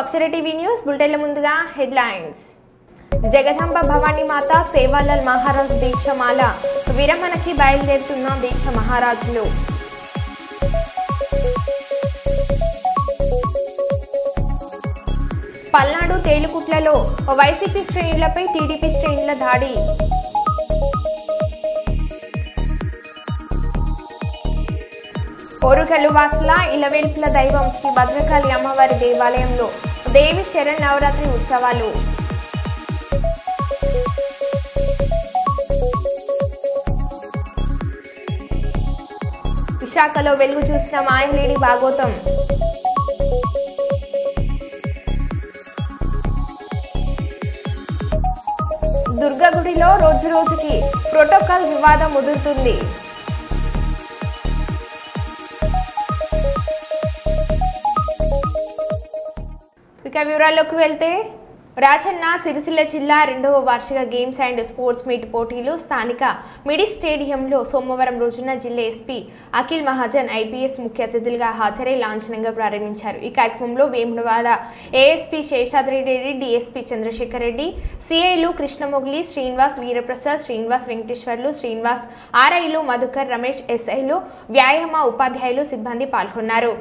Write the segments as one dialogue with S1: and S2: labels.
S1: అక్షర TV news బులెటిన్ల ముందుగా headlines. Jagadamba Bhavani మాత సేవాలాల్ మహారాజ్ దీక్షమాల విరమణకి బయలుదేరుతున్న దీక్ష మహారాజులు. Palnadu తేలుకుట్లలో YCP శ్రేణులపై టీడీపీ శ్రేణుల దాడి. ఓరుగల్లు వాసుల ఇలవేల్పుల దైవం శ్రీ భద్రకాళి అమ్మవారి దేవాలయంలో దేవి శరన్నవరాత్రి ఉత్సవాలు. విశాఖలో వెలుగు చూసిన మాయలేడి భాగోతం. దుర్గగుడిలో రోజు రోజుకి ప్రోటోకాల్ వివాదం ముదురుతుంది. ఇక వివరాల్లోకి వెళ్తే రాజన్న సిరిసిల్ల జిల్లా 2వ వార్షిక గేమ్స్ అండ్ స్పోర్ట్స్ మీట్ పోటీలు స్థానిక మిడి స్టేడియంలో సోమవారం రోజున జిల్లా ఎస్పీ అఖిల్ మహాజన్ ఐపీఎస్ ముఖ్య అతిథులుగా హాజరై లాంఛనంగా ప్రారంభించారు. ఈ కార్యక్రమంలో వేములవాడ ఏఎస్పీ శేషాద్రి రెడ్డి, డిఎస్పీ చంద్రశేఖర్ రెడ్డి, సిఐలు కృష్ణమొగ్లి, శ్రీనివాస్, వీరప్రసాద్, శ్రీనివాస్, వెంకటేశ్వర్లు, శ్రీనివాస్, ఆర్ఐలు మధుకర్, రమేష్, ఎస్ఐలు, వ్యాయామ ఉపాధ్యాయులు, సిబ్బంది పాల్గొన్నారు.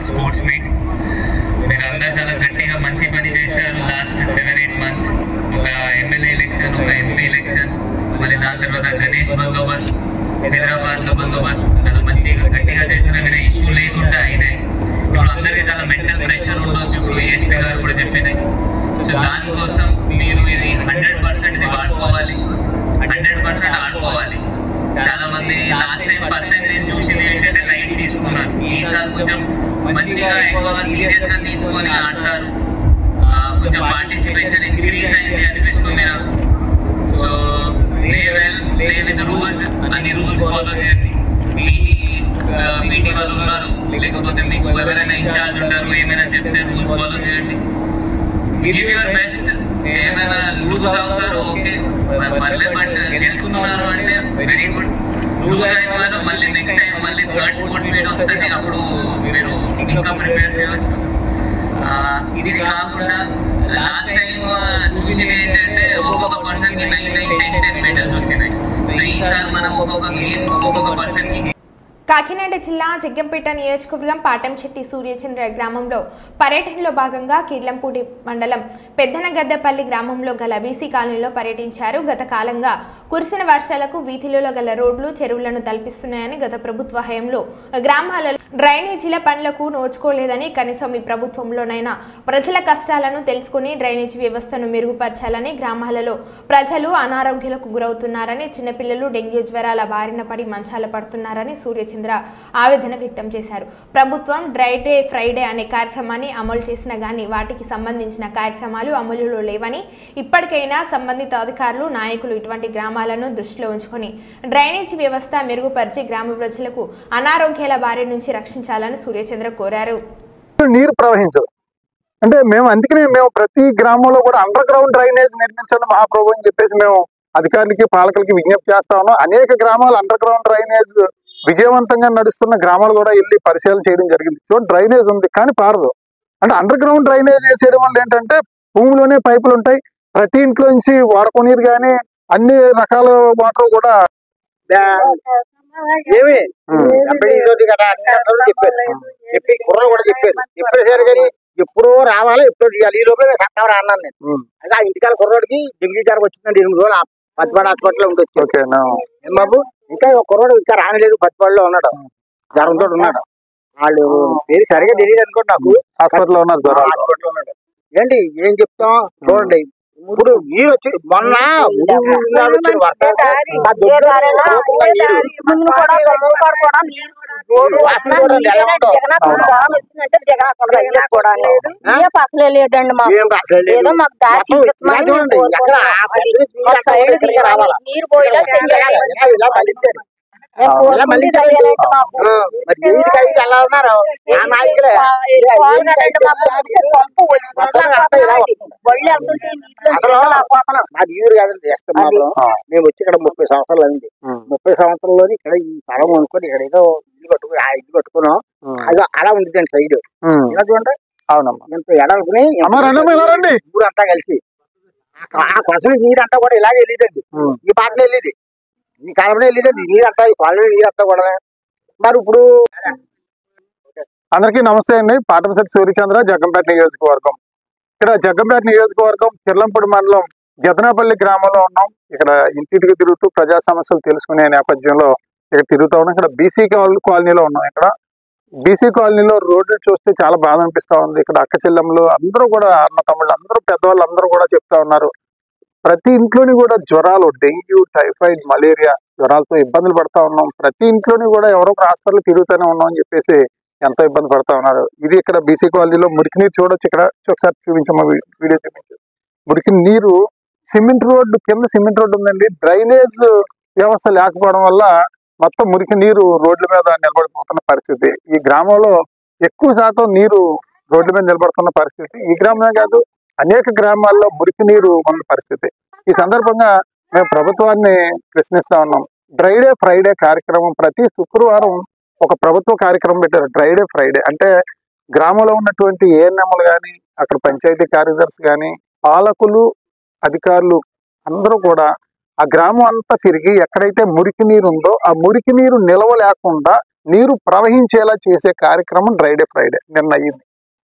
S2: స్పోర్ట్స్ మీట్ మీరు అందరూ చాలా గట్టిగా మంచి పని చేశారు. లాస్ట్ 7-8 months ఒక ఎమ్మెల్యే ఎలక్షన్, ఒక ఎంపీ ఎలక్షన్, మళ్ళీ దాని తర్వాత గణేష్ బందోబస్తు, హైదరాబాద్లో బందోబస్తు చాలా మంచిగా గట్టిగా చేసిన మీద ఇష్యూ లేకుండా అయినాయి. ఇప్పుడు అందరికీ చాలా మెంటల్ ప్రెషర్ ఉండొచ్చు. ఇప్పుడు ఏఎస్పీ గారు కూడా చెప్పినాయి. సో దానికోసం మీరు ఇది 100% ఇది వాడుకోవాలి. 100% లాస్ట్ టైం ఫస్ట్ టైం నేను చూసింది ఏంటంటే లైట్ తీసుకున్నాను. ఈసారి కొంచెం మంచిగా ఎక్కువగా సీరియస్ గా తీసుకొని ఆడతారు. కొంచెం పార్టిసిపేషన్ ఇంక్రీజ్ అయింది అనిపిస్తుంది నాకు. సో ప్లే విత్ రూల్స్, అన్ని రూల్స్ ఫాలో చేయండి. మీటింగ్ వాళ్ళు ఉన్నారు, లేకపోతే మీకు ఎవరైనా ఇన్ఛార్జ్ ఉంటారు, ఏమైనా చెప్తే రూల్స్ ఫాలో చేయండి. Give your best. ఏమైనా లూజ్ అవుతారు ఓకే, మళ్ళీ బట్ గెలుచుకున్నారు అంటే వెరీ గుడ్. లూజ్ అయిన వాళ్ళు మళ్ళీ నెక్స్ట్ టైం మళ్ళీ థర్డ్ స్పోర్ట్స్ మీట్ వస్తుంది, అప్పుడు మీరు ఇంకా ప్రిపేర్ చేయవచ్చు. ఇది కాకుండా లాస్ట్ టైం చూసింది ఏంటంటే ఒక్కొక్క పర్సన్ కి 9 మెడల్స్ వచ్చినాయి. ఈసారి మనం ఒక్కొక్క గేమ్ ఒక్కొక్క పర్సన్ కి.
S1: కాకినాడ జిల్లా జగ్గంపేట నియోజకవర్గం పాటంశెట్టి సూర్యచంద్ర గ్రామంలో పర్యటనలో భాగంగా కీర్లంపూడి మండలం పెద్దనగద్దపల్లి గ్రామంలో గల బీసీ కాలనీలో పర్యటించారు. గత కాలంగా కురిసిన వర్షాలకు వీధిలో గల రోడ్లు చెరువులను తలపిస్తున్నాయని, గత ప్రభుత్వ హయాంలో గ్రామాలలో డ్రైనేజీల పనులకు నోచుకోలేదని, కనీసం ఈ ప్రభుత్వంలోనైనా ప్రజల కష్టాలను తెలుసుకుని డ్రైనేజీ వ్యవస్థను మెరుగుపరచాలని, గ్రామాలలో ప్రజలు అనారోగ్యాలకు గురవుతున్నారని, చిన్నపిల్లలు డెంగ్యూ జ్వరాల బారిన పడి మంచాల పడుతున్నారని సూర్యచంద్ర ఆవేదన వ్యక్తం చేశారు. ప్రభుత్వం డ్రై డే ఫ్రైడే అనే కార్యక్రమాన్ని అమలు చేసినా గానీ వాటికి సంబంధించిన కార్యక్రమాలు అమలులో లేవని, ఇప్పటికైనా సంబంధిత అధికారులు నాయకులు ఇటువంటి గ్రామాలను దృష్టిలో ఉంచుకొని డ్రైనేజీ వ్యవస్థ మెరుగుపరిచి గ్రామ ప్రజలకు అనారోగ్యాల బారి నుంచి రక్షించాలని సూర్యచంద్ర కోరారు.
S3: నీరు ప్రవహించదు అంటే అందుకనే మేము ప్రతి గ్రామంలో కూడా అండర్ గ్రౌండ్ డ్రైనేజ్ నిర్మించాలి మహాప్రభు అని చెప్పేసి మేము అధికారులకి పాలకులకి విజ్ఞప్తి చేస్తా ఉన్నాం. అనేక గ్రామాలు అండర్ గ్రౌండ్ డ్రైనేజ్ విజయవంతంగా నడుస్తున్న గ్రామాలు కూడా వెళ్ళి పరిశీలన చేయడం జరిగింది. చూడండి, డ్రైనేజ్ ఉంది కానీ పారదు. అంటే అండర్ గ్రౌండ్ డ్రైనేజ్ వేసేయడం వల్ల ఏంటంటే భూమిలోనే పైపులు ఉంటాయి, ప్రతి ఇంట్లో నుంచి వాడుకో నీరు కానీ అన్ని రకాల వాటర్ కూడా
S4: చెప్పి కుర్రలు కూడా చెప్పేసారు కానీ ఎప్పుడో రావాలి ఎప్పుడు చేయాలి. ఈ లోపల సత్తావరా అన్నాను నేను. అదే ఆ ఇంటికాల కుర్రోడికి డెంగ్యూ జ్వరం వచ్చిందండి. 8 రోజులు పత్తిపాడు హాస్పిటల్లో ఉండొచ్చు. ఏం బాబు, ఇంకా కుర్రోడు ఇంకా రానిలేదు, పత్తిపాడులో ఉన్నాడు, జ్వరంతో ఉన్నాడు. వాళ్ళు పేరు సరిగా తెలియదు అనుకోండి నాకు.
S3: హాస్పిటల్లో ఉన్నారు,
S4: హాస్పిటల్లో ఉన్నాడు. ఏంటి ఏం చెప్తాం చూడండి. ఇప్పుడు నీరు వచ్చి మొన్న
S5: లేదండి మాకు ఏదో మాకు దాచి నీరు పోయేలా
S4: నీరు కాదండి. మేము వచ్చి ఇక్కడ 30 సంవత్సరాలు అయింది. 30 సంవత్సరాల్లో ఇక్కడ ఈ స్థలం అనుకోని ఇక్కడ ఏదో ఇల్లు కట్టుకున్నాం. అది అలా ఉంటుందండి సైడ్. ఇలా చూడండి,
S3: అవునమ్మా,
S4: ఇంత ఎడనుకుని ఊరంతా కలిసి ఆ కొసలు నీరంతా కూడా ఇలాగే వెళ్ళేదండి. ఈ పాటలో వెళ్ళేది, ఈ కాలంలో వెళ్ళేదండి నీరంతా, ఈ కాలంలో నీరంతా కూడా. మరి ఇప్పుడు
S3: అందరికీ నమస్తే అండి. పాటంశెట్టి సూర్యచంద్ర, జగ్గంపేట నియోజకవర్గం. ఇక్కడ జగ్గంపేట నియోజకవర్గం కిర్లంపూడి మండలం గెదనాపల్లి గ్రామంలో ఉన్నాం. ఇక్కడ ఇంటింటికి తిరుగుతూ ప్రజా సమస్యలు తెలుసుకునే నేపథ్యంలో ఇక్కడ తిరుగుతూ ఉన్నాం. ఇక్కడ బీసీ కాలనీలో ఉన్నాం. ఇక్కడ బీసీ కాలనీలో రోడ్లు చూస్తే చాలా బాధ అనిపిస్తా ఉంది. ఇక్కడ అక్క చెల్లెమ్మలు అందరూ కూడా, అన్న తమ్ముళ్ళు అందరూ, పెద్దవాళ్ళు అందరూ కూడా చెప్తా ఉన్నారు, ప్రతి ఇంట్లోని కూడా జ్వరాలు, డెంగ్యూ, టైఫాయిడ్, మలేరియా జ్వరాలతో ఇబ్బందులు పడతా ఉన్నాం. ప్రతి ఇంట్లోని కూడా ఎవరో ఒక హాస్పిటల్ తిరుగుతూనే ఉన్నాం అని చెప్పేసి ఎంతో ఇబ్బంది పడతా ఉన్నారు. ఇది ఇక్కడ బీసీ కాలనీలో మురికి నీరు చూడొచ్చు. ఇక్కడ ఒకసారి చూపించమ్మా, వీడియో చూపించు. మురికి నీరు, సిమెంట్ రోడ్డు కింద సిమెంట్ రోడ్డు ఉందండి. డ్రైనేజ్ వ్యవస్థ లేకపోవడం వల్ల మొత్తం మురికి నీరు రోడ్ల మీద నిలబడిపోతున్న పరిస్థితి. ఈ గ్రామంలో ఎక్కువ శాతం నీరు రోడ్ల మీద నిలబడుతున్న పరిస్థితి. ఈ గ్రామమే కాదు, అనేక గ్రామాల్లో మురికి నీరు ఉన్న పరిస్థితి. ఈ సందర్భంగా మేము ప్రభుత్వాన్ని ప్రశ్నిస్తా ఉన్నాం. డ్రై డే ఫ్రైడే కార్యక్రమం ప్రతి శుక్రవారం ఒక ప్రభుత్వ కార్యక్రమం పెట్టారు. డ్రై డే ఫ్రైడే అంటే గ్రామంలో ఉన్నటువంటి ఏఎన్ఎంలు కానీ, అక్కడ పంచాయతీ కార్యదర్శి కానీ, పాలకులు, అధికారులు అందరూ కూడా ఆ గ్రామం అంతా తిరిగి ఎక్కడైతే మురికి నీరు ఉందో ఆ మురికి నీరు నిల్వ లేకుండా నీరు ప్రవహించేలా చేసే కార్యక్రమం డ్రై డే ఫ్రైడే నిన్న అయ్యింది.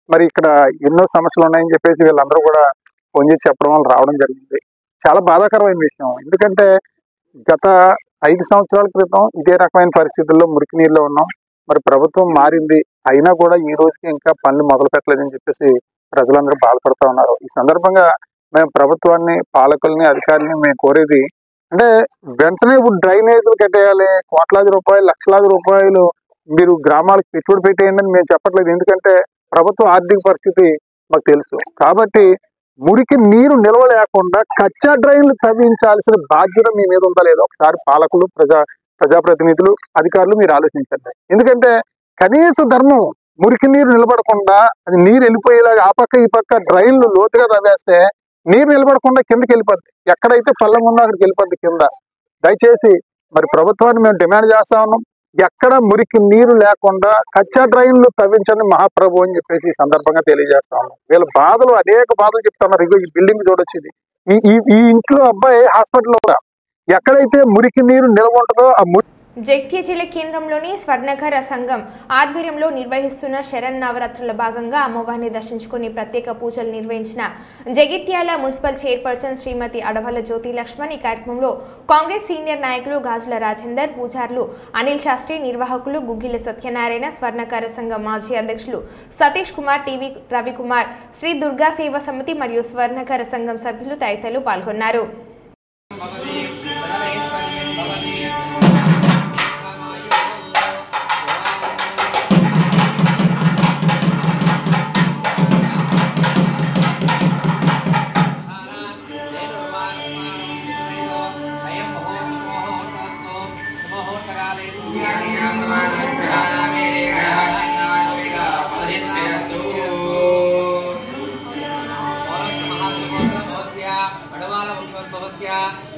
S3: మరి ఇక్కడ ఎన్నో సమస్యలు ఉన్నాయని చెప్పేసి వీళ్ళందరూ కూడా ఫోన్ చేసి చెప్పడం వల్ల రావడం జరిగింది. చాలా బాధాకరమైన విషయం. ఎందుకంటే గత 5 సంవత్సరాల క్రితం ఇదే రకమైన పరిస్థితుల్లో మురికి నీరులో ఉన్నాం. మరి ప్రభుత్వం మారింది, అయినా కూడా ఈ రోజుకి ఇంకా పనులు మొదలు పెట్టలేదని చెప్పేసి ప్రజలందరూ బాధపడుతూ ఉన్నారు. ఈ సందర్భంగా మేము ప్రభుత్వాన్ని, పాలకుల్ని, అధికారులని మేము కోరేది, అంటే వెంటనే ఇప్పుడు డ్రైనేజీలు కట్టేయాలి, కోట్లాది రూపాయలు, లక్షలాది రూపాయలు మీరు గ్రామాలకు పెట్టుబడి పెట్టేయండి అని మేము చెప్పట్లేదు. ఎందుకంటే ప్రభుత్వ ఆర్థిక పరిస్థితి మాకు తెలుసు. కాబట్టి మురికి నీరు నిల్వ లేకుండా కచ్చా డ్రైన్లు తవ్వించాల్సిన బాధ్యత మీ మీద ఉందా లేదో ఒకసారి పాలకులు, ప్రజాప్రతినిధులు, అధికారులు మీరు ఆలోచించండి. ఎందుకంటే కనీస ధర్మం మురికి నీరు నిలబడకుండా అది నీరు వెళ్ళిపోయేలాగా ఆ పక్క ఈ పక్క డ్రైన్లు లోతుగా తవ్వేస్తే నీరు నిలబడకుండా కిందకి వెళ్ళిపోద్ది. ఎక్కడైతే పళ్ళం ఉందో అక్కడికి వెళ్ళిపోద్ది కింద. దయచేసి మరి ప్రభుత్వాన్ని మేము డిమాండ్ చేస్తా ఉన్నాం, ఎక్కడ మురికి నీరు లేకుండా కచ్చా డ్రైన్లు తవ్వించండి మహాప్రభు అని చెప్పేసి ఈ సందర్భంగా తెలియజేస్తా ఉన్నాం. వీళ్ళ బాధలు అనేక బాధలు చెప్తున్నారు. ఇగో ఈ బిల్డింగ్ చూడొచ్చు, ఇది ఈ ఇంట్లో అబ్బాయి హాస్పిటల్లో కూడా ఎక్కడైతే మురికి నీరు నిల్వ ఉంటుందో ఆ
S1: జగిత్యాల జిల్లా కేంద్రంలోని స్వర్ణకర సంఘం ఆధ్వర్యంలో నిర్వహిస్తున్న శరన్నవరాత్రుల భాగంగా అమ్మవారిని దర్శించుకుని ప్రత్యేక పూజలు నిర్వహించిన జగిత్యాల మున్సిపల్ చైర్పర్సన్ శ్రీమతి అడవల జ్యోతి లక్ష్మణ్. ఈ కార్యక్రమంలో కాంగ్రెస్ సీనియర్ నాయకులు గాజుల రాజేందర్, పూజారులు అనిల్ శాస్త్రి, నిర్వాహకులు గుగ్గిల సత్యనారాయణ, స్వర్ణకర సంఘం మాజీ అధ్యక్షులు సతీష్ కుమార్, టీవీ రవికుమార్, శ్రీ దుర్గా సేవా సమితి మరియు స్వర్ణకర సంఘం సభ్యులు తదితరులు పాల్గొన్నారు.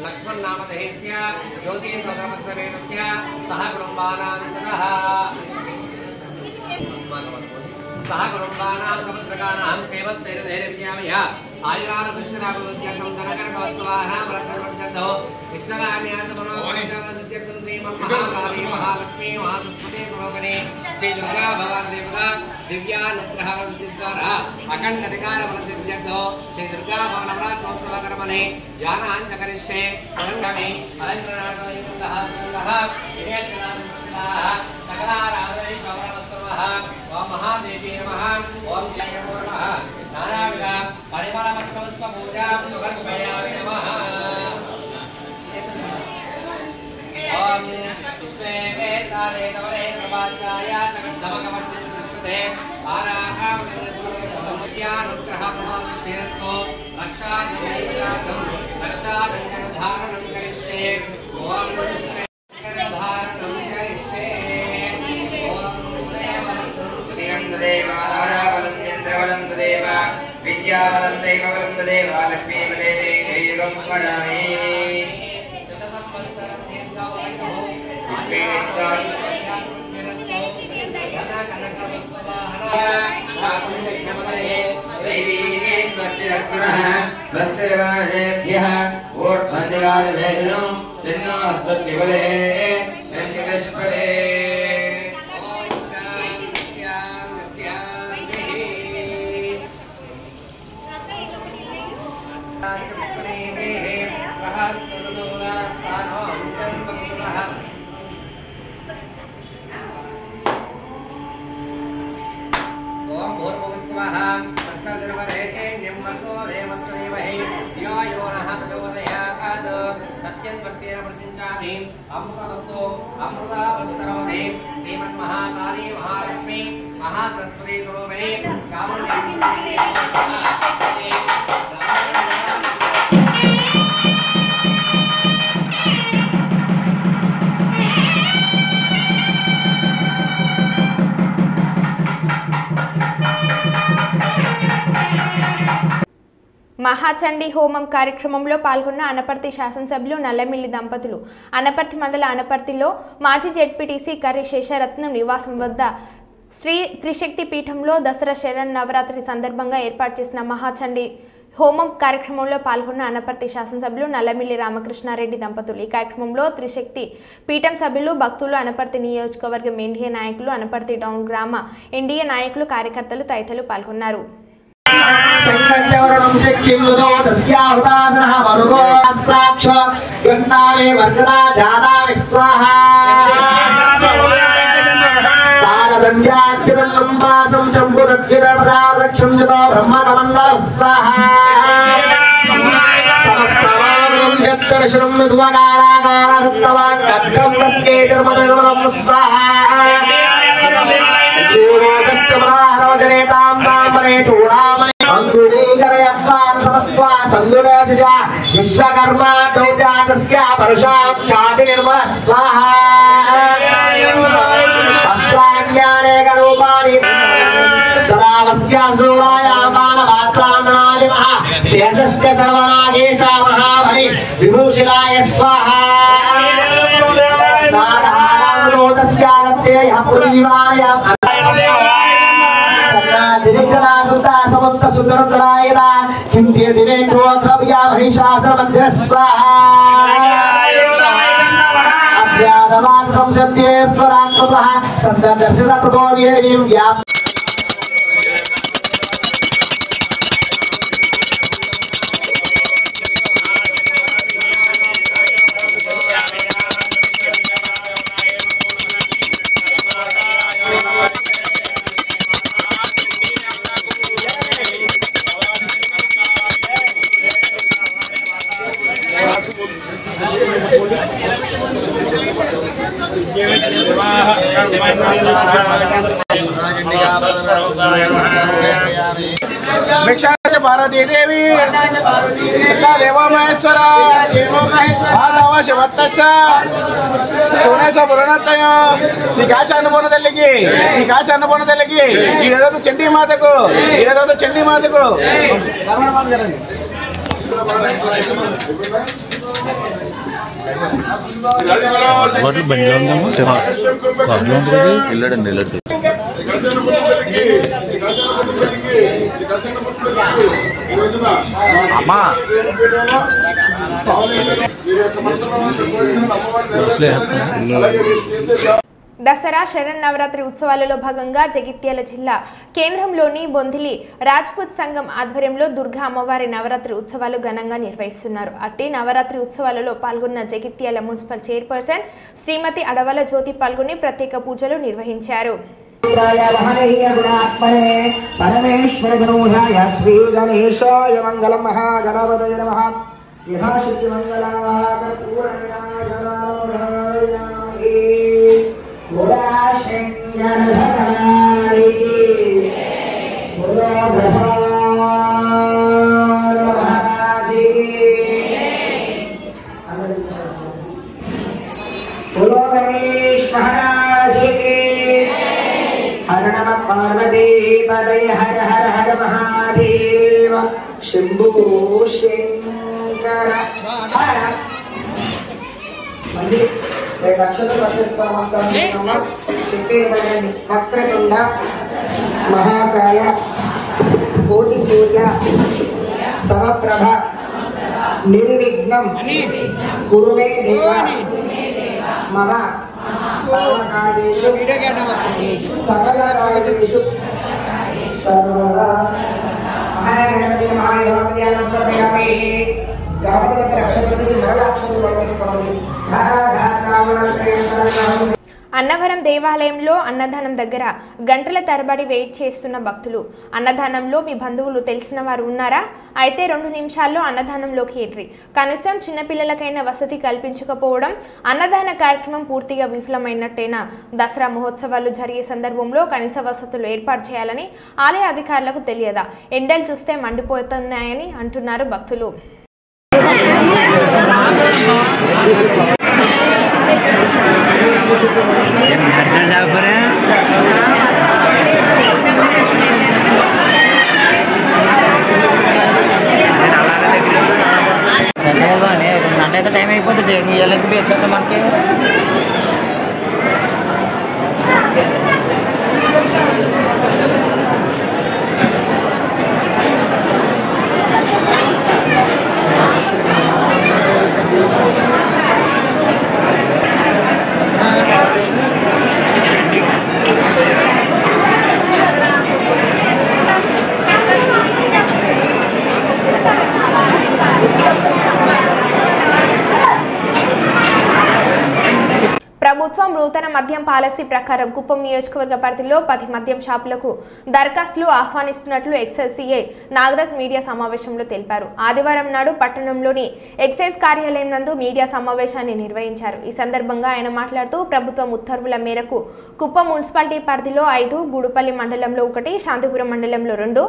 S6: लक्ष्मण नामधेयस्य ज्योति सदमस्तवेदस्य सह कुटुम्बानान्तरः सह कुटुम्बानां समुद्रकानां केवस्तेरधैर्यम्यामय आयुरानुकृष्णाभिवृद्ध्यर्थं धनकनकवस्तुवाहनां रसवर्धन्तौ इष्टकाम्यार्थमनोवाञ्छासिद्ध्यर्थं श्रीमन्महाकाली महालक्ष्मी महासरस्वती स्वरूपिणी श्री दुर्गा भवानी देवता दिव्यानुग्रहवन्तिद्वारा अखण्डाधिकारवन्तिद्यर्थौ श्री दुर्गा भवनवरात्रोत्सवकर्मणे यानाञ्च करिष्ये तदङ्गमे अलङ्करणार्थयुक्तः विनेत्रनाथः सकलाराधने गौरवस्तवः ओम महादेवी नमः ओम जय नमः नानाविध परिमलपत्रवत्व पूजा समर्पयामि नमः ओम विश्वेवेतारे तवरे प्रभाताय नमः संस्कृते आराहावदनुग्रहप्रभावस्तेरस्तो रक्षाजनैकादं रक्षाजनधारणं करिष्ये ओम धारणं करिष्ये ओम देवारावलं चन्द्रवलं देव विद्यावलं दैववलं देव लक्ष्मीवले देवं वदामि शतसंवत्सरं दीर्घायुः ओम भूर्भुवस्वः तत्सवितुर्वरेण्यं भर्गो देवस्य धीमहि धियो यो नः प्रचोदयात् सत्यन्वर्तेन प्रसिञ्चामि अमृतमस्तु अमृतावस्तरमधे श्रीमन्महाकाली महालक्ष्मी महासरस्वती स्वरूपिणी कामण्डी
S1: మహాచండీ హోమం కార్యక్రమంలో పాల్గొన్న అనపర్తి శాసనసభ్యులు నల్లమిల్లి దంపతులు అనపర్తి మండల అనపర్తిలో మాజీ జెడ్పీటీసీ కర్రి శేషరత్నం నివాసం వద్ద శ్రీ త్రిశక్తి పీఠంలో దసరా శరన్నవరాత్రి సందర్భంగా ఏర్పాటు చేసిన మహాచండీ హోమం కార్యక్రమంలో పాల్గొన్న అనపర్తి శాసనసభ్యులు నల్లమిల్లి రామకృష్ణారెడ్డి దంపతులు. ఈ కార్యక్రమంలో త్రిశక్తి పీఠం సభ్యులు, భక్తులు, అనపర్తి నియోజకవర్గం ఎన్డీఏ నాయకులు, అనపర్తి టౌన్ గ్రామ ఎన్డీఏ నాయకులు, కార్యకర్తలు తదితరులు పాల్గొన్నారు.
S7: संकल्पवरणं शक्तिमुदो तस्याहुतासनः मरुगो साक्ष गन्नाले वर्गदा जानामि स्वाहा तारदण्ड्याद्यवन्नं वासं शम्भुरद्विरप्रारक्षं जतो ब्रह्मकमण्डलं स्वाहा समस्तवामं यत्र दर्शनं मृद्वकाराकारसत्तवान् कद्गं तस्केतर्मदगमनं स्वाहा चूरोदस्य मराहरोजनेतां ताम्बरे चूडामणि अंगुलीकरयत्वान् समस्त्वा संगुणसिजा विश्वकर्मा दौत्यातस्य परुषां ख्यातिर्मः स्वाहा अस्त्राज्ञानेकरूपाणि तदावस्यासुरायामानमात्रान्दनादिमः शेषश्च सर्वनागेशा महाबलि विभूषिताय स्वाहा नारायणोदस्यानत्ययः पुरीवार्यः दिविक्रमाकृता समस्त सुन्दरतरायदा किन्ते दिवे क्रोधव्या महिषासुरमन्दिरः स्वाहा अभ्यादवाक्तं सत्येश्वरात्मतः संदर्शनततो वीरवीं व्याप्
S8: भिक्षाच पार्वती देवी देवो महेश्वर माधव शिवत्तस्ස सोनेश पुरणतय శ్రీకాశ ಅನ್ನಪೂರ್ಣದಲ್ಲಿಗೆ ఈరోజు చండీ మాతకు
S9: వాటి బండి ఉందేమో ప్రాబ్లం ఉంటుంది వెళ్ళండి అమ్మా
S1: దసరా శరన్నవరాత్రి ఉత్సవాలలో భాగంగా జగిత్యాల జిల్లా కేంద్రంలోని బొందిలి రాజ్పూత్ సంఘం ఆధ్వర్యంలో దుర్గా అమ్మవారి నవరాత్రి ఉత్సవాలు ఘనంగా నిర్వహిస్తున్నారు. అట్టి నవరాత్రి ఉత్సవాలలో పాల్గొన్న జగిత్యాల మున్సిపల్ చైర్పర్సన్ శ్రీమతి అడవల జ్యోతి పాల్గొని ప్రత్యేక పూజలు నిర్వహించారు.
S7: पार्वती पदय हर हर हर महादेव शंभो शंकर हर मंदिर अक्षत वक्रतुंड महाकाय कोटि सूर्य समप्रभ निर्विघ्नं कुरु मे देव मम सर्वकार्येषु सकलकार्येषु सर्वदा महागणपति महागणपतियानं समर्पयामि. गणपति దగ్గర అక్షతలు తీసి మరల అక్షతలు పట్టుకోవాలి.
S1: అన్నవరం దేవాలయంలో అన్నదానం దగ్గర గంటల తరబడి వెయిట్ చేస్తున్న భక్తులు. అన్నదానంలో మీ బంధువులు తెలిసిన వారు ఉన్నారా? అయితే 2 నిమిషాల్లో అన్నదానంలోకి ఎంట్రీ. కనీసం చిన్నపిల్లలకైనా వసతి కల్పించకపోవడం, అన్నదాన కార్యక్రమం పూర్తిగా విఫలమైనట్టేనా? దసరా మహోత్సవాలు జరిగే సందర్భంలో కనీస వసతులు ఏర్పాటు చేయాలని ఆలయ అధికారులకు తెలియదా? ఎండలు చూస్తే మండిపోతున్నాయని అంటున్నారు భక్తులు.
S10: అంటే టైం అయిపోతుంది మనకి.
S1: పాలసీ ప్రకారం కుప్పం నియోజకవర్గ పరిధిలో 10 మద్యం షాపులకు దరఖాస్తులు ఆహ్వానిస్తున్నట్లు ఎక్సైజ్ సిఐ నాగరాజ్ మీడియా సమావేశంలో తెలిపారు. ఆదివారం నాడు పట్టణంలోని ఎక్సైజ్ కార్యాలయం నందు మీడియా సమావేశాన్ని నిర్వహించారు. ఈ సందర్భంగా ఆయన మాట్లాడుతూ ప్రభుత్వం ఉత్తర్వుల మేరకు కుప్పం మున్సిపాలిటీ పరిధిలో 5, గూడుపల్లి మండలంలో 1, శాంతిపురం మండలంలో 2,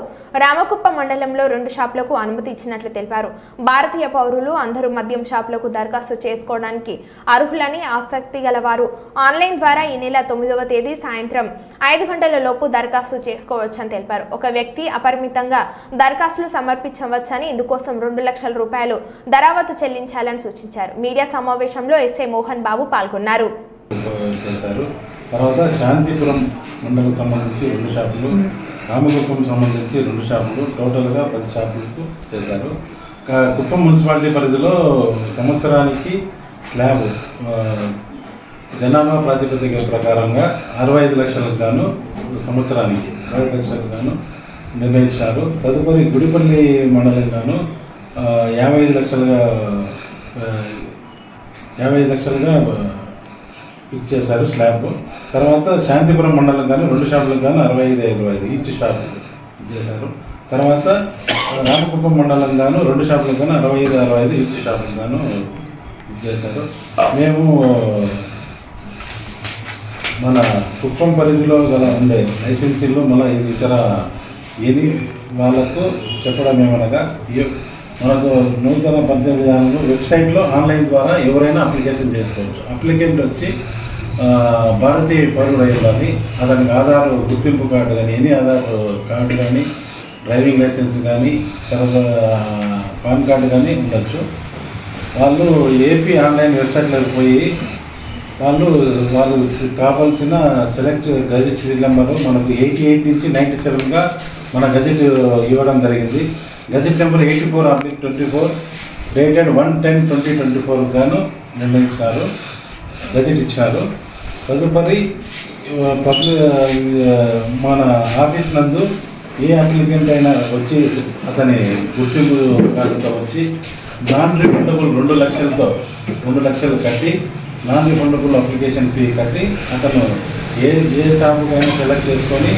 S1: రామకుప్పం మండలంలో 2 షాపులకు అనుమతి ఇచ్చినట్లు తెలిపారు. భారతీయ పౌరులు అందరూ మద్యం షాపులకు దరఖాస్తు చేసుకోవడానికి అర్హులని, ఆసక్తి గలవారు ఆన్లైన్ ద్వారా ఈ నెల 9వ తేదీ సాయంత్రం 5 గంటల లోపు దరఖాస్తు చేసుకోవచ్చని తెలిపారు. ఒక వ్యక్తి అపరిమితంగా దరఖాస్తులు సమర్పించవచ్చని, ఇందుకోసం 2 లక్షల రూపాయలు దరావత్తు చెల్లించాలని సూచించారు. మీడియా సమావేశంలో ఎస్ఐ మోహన్ బాబు పాల్గొన్నారు.
S11: తర్వాత శాంతిపురం మండలం సంబంధించి 2 షాపులు, రామకుప్పం సంబంధించి 2 షాపులు, టోటల్గా 10 షాపులకు చేశారు. కుప్పం మున్సిపాలిటీ పరిధిలో సంవత్సరానికి స్లాబ్ జనాభా ప్రాతిపదిక ప్రకారంగా 65 లక్షలకు గాను సంవత్సరానికి 65 లక్షలకు గాను నిర్ణయించారు. తదుపరి గుడిపల్లి మండలం గాను 55 లక్షలుగా ఫిక్స్ చేశారు స్లాబ్. తర్వాత శాంతిపురం మండలం గాను 2 షాపులకు గాను 65 ఈచ్ షాపు చేశారు. తర్వాత రామకుప్పం మండలం గాను 2 షాపులకు గాను 65 ఈచ్ షాపులకు గాను చేశారు. మేము మన కుప్పం పరిధిలో గల ఉండే లైసెన్సీలు మళ్ళీ ఇతర ఏది వాళ్ళకు చెప్పడం ఏమనగా, మనకు నూతన పద్ధతి విధానంలో వెబ్సైట్లో ఆన్లైన్ ద్వారా ఎవరైనా అప్లికేషన్ చేసుకోవచ్చు. అప్లికెంట్ వచ్చి భారతీయ పౌరుడు అయి ఉండాలి. అతనికి ఆధార్ గుర్తింపు కార్డు కానీ, ఎనీ ఆధార్ కార్డు కానీ, డ్రైవింగ్ లైసెన్స్ కానీ, తర్వాత పాన్ కార్డు కానీ ఉండొచ్చు. వాళ్ళు ఏపీ ఆన్లైన్ వెబ్సైట్లోకి పోయి వాళ్ళు కావాల్సిన సెలెక్ట్ గజెట్ సీరియల్ నెంబరు మనకు 88 నుంచి 97గా మన గజెట్ ఇవ్వడం జరిగింది. గజెట్ నెంబర్ 84/24 డేటెడ్ 1/10/2024 గాను నిర్ణయించినారు, గజెట్ ఇచ్చినారు. తదుపరి మన ఆఫీస్ నందు ఏ అప్లికెంట్ అయినా వచ్చి అతని గుర్తింపు కార్డుతో వచ్చి నాన్ రిఫండబుల్ 2 లక్షలు కట్టి, నాన్ రిఫండబుల్ అప్లికేషన్ ఫీ కట్టి అతను ఏ షాపుకైనా సెలెక్ట్ చేసుకొని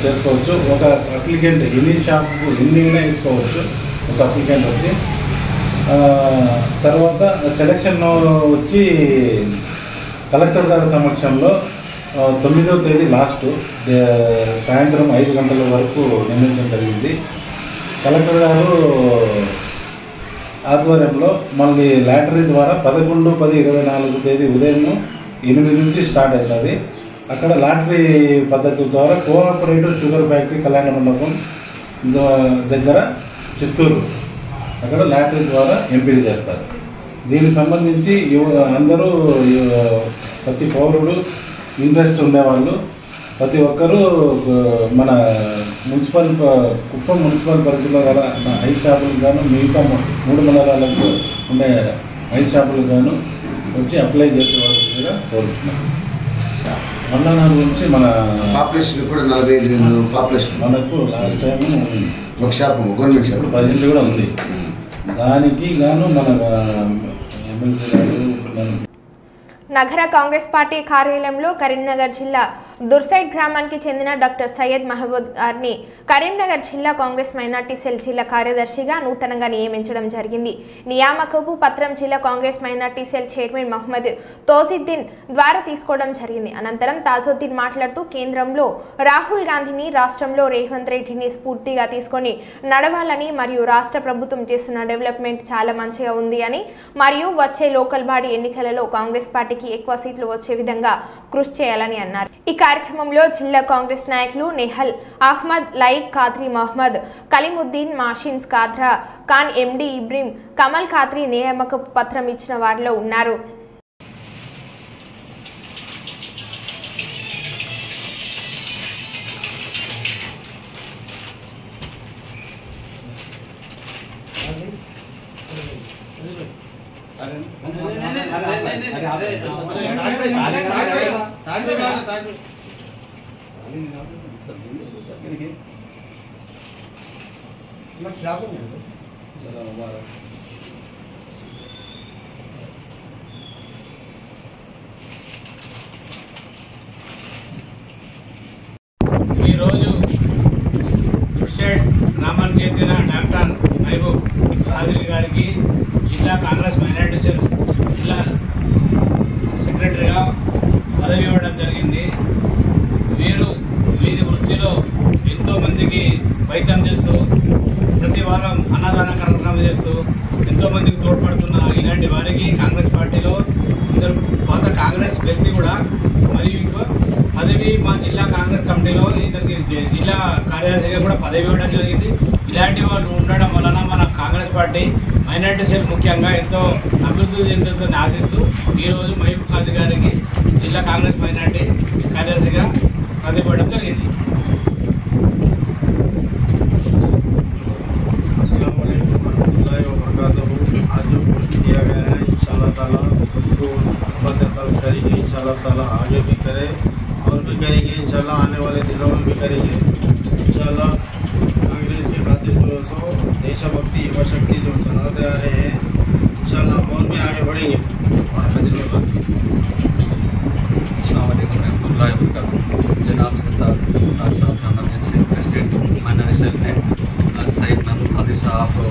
S11: చేసుకోవచ్చు. ఒక అప్లికెంట్ ఎన్ని షాపు ఎన్నైనా వేసుకోవచ్చు ఒక అప్లికెంట్ వచ్చి. తర్వాత సెలక్షన్ వచ్చి కలెక్టర్ గారి సమక్షంలో 9వ తేదీ లాస్ట్ సాయంత్రం 5 గంటల వరకు నిర్ణయించడం జరిగింది. కలెక్టర్ గారు ఆధ్వర్యంలో మళ్ళీ లాటరీ ద్వారా 11/10/24 తేదీ ఉదయం 8 నుంచి స్టార్ట్ అవుతుంది. అక్కడ లాటరీ పద్ధతి ద్వారా కోఆపరేటివ్ షుగర్ ఫ్యాక్టరీ కళ్యాణ మండపం దగ్గర చిత్తూరు అక్కడ లాటరీ ద్వారా ఎంపిక చేస్తారు. దీనికి సంబంధించి అందరూ ప్రతి పౌరుడు ఇంట్రెస్ట్ ఉండేవాళ్ళు ప్రతి ఒక్కరూ మన కుప్పం మున్సిపల్ పరిధిలో గల 5 షాపులకు గాను, మిగతా 3 మండలాలకు ఉండే 5 షాపులకు గాను వచ్చి అప్లై చేసేవాళ్ళుగా కోరుతున్నాం. మండలం గురించి మన
S12: పాపులేషన్ కూడా 45,000 పాపులేషన్
S11: మనకు లాస్ట్ టైం
S12: ఒక షాపు గవర్నమెంట్ షాపు
S11: ప్రజెంట్ కూడా ఉంది. దానికి గాను మన ఎమ్మెల్సీ గారు
S1: నగర కాంగ్రెస్ పార్టీ కార్యాలయంలో కరీంనగర్ జిల్లా దుర్సైడ్ గ్రామానికి చెందిన డాక్టర్ సయ్యద్ మహబూద్ గారిని కరీంనగర్ జిల్లా కాంగ్రెస్ మైనార్టీ సెల్ జిల్లా కార్యదర్శిగా నూతనంగా నియమించడం జరిగింది. నియామకపు పత్రం జిల్లా Congress minority cell chairman Mohammed Tajuddin ద్వారా తీసుకోవడం జరిగింది. అనంతరం తాజుద్దీన్ మాట్లాడుతూ కేంద్రంలో రాహుల్ గాంధీని, రాష్ట్రంలో రేవంత్ రెడ్డిని స్ఫూర్తిగా తీసుకొని నడవాలని మరియు రాష్ట్ర ప్రభుత్వం చేస్తున్న డెవలప్మెంట్ చాలా మంచిగా ఉంది అని, మరియు వచ్చే లోకల్ బాడీ ఎన్నికలలో కాంగ్రెస్ పార్టీ ఎక్కువ సీట్లు వచ్చే విధంగా కృషి చేయాలని అన్నారు. ఈ కార్యక్రమంలో జిల్లా కాంగ్రెస్ నాయకులు నెహల్ అహ్మద్, లైక్ ఖాద్రీ, మహమ్మద్ కలీముద్దీన్, మాషిన్స్ కాద్రా ఖాన్, ఎండి ఇబ్రహీం, కమల్ ఖాద్రీ నియామక పత్రం ఇచ్చిన వారిలో ఉన్నారు.
S13: कैप्टन महबूब कादरी గారికి జిల్లా కాంగ్రెస్ మైనారిటీ సెల్ జిల్లా సెక్రటరీగా పదవి ఇవ్వడం జరిగింది. వీరు వీరి వృత్తిలో ఎంతో మందికి వైద్యం చేస్తూ ప్రతి వారం అన్నదాన కార్యక్రమం చేస్తూ ఎంతో మందికి తోడ్పడుతున్న ఇలాంటి వారికి కాంగ్రెస్ పార్టీలో అందరూ పాత కాంగ్రెస్ వ్యక్తి కూడా మరియు ఇంకో పదవి మా జిల్లా కాంగ్రెస్ కమిటీలో ఇతనికి జిల్లా కార్యదర్శిగా కూడా పదవి ఇవ్వడం జరిగింది. ఇలాంటి వాళ్ళు ఉండడం వలన మన కాంగ్రెస్ పార్టీ మైనారిటీ సెల్ ముఖ్యంగా ఎంతో అభివృద్ధి చెందుతుందని ఆశిస్తూ ఈరోజు మహబూబ్ ఖాదీ గారికి జిల్లా కాంగ్రెస్ మైనారిటీ కార్యదర్శిగా పదవి ఇవ్వడం జరిగింది.
S14: अस्सलाम वालेकुम रहमतुल्लाहि व बरकातहू। आज जो पोस्ट किया गया है इंशाअल्लाह ताला सबको बदल करेंगे, इंशाअल्लाह ताला आगे भी करे और भी करेंगे, इंशाअल्लाह आने वाले दिनों में भी करेंगे। इंशाअल्लाह कांग्रेस के खातिर जो सो देशभक्ति युवा शक्ति जो चलाते आ रहे हैं, इंशाअल्लाह और भी आगे बढ़ेंगे और हाजिर में बात।
S15: अस्सलाम वालेकुम रहमतुल्लाहि व बरकातहू। जनाब सरदार साहब Jama Masjid president minority cell ने सैयद महबूब खादी साहब को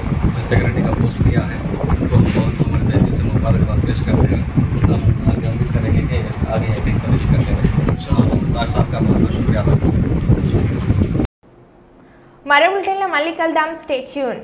S15: सेक्रेटरी का पोस्ट किया है, उनको हम बहुत हमारे दिल से मुबारकबाद पेश करते हैं। हम आगे उम्मीद करेंगे कि आगे एक इंकरेज करते रहें। राज साहब का बहुत बहुत शुक्रिया।
S1: మరో బులెటిన్లో మళ్ళీ కలుద్దాం. Stay tune.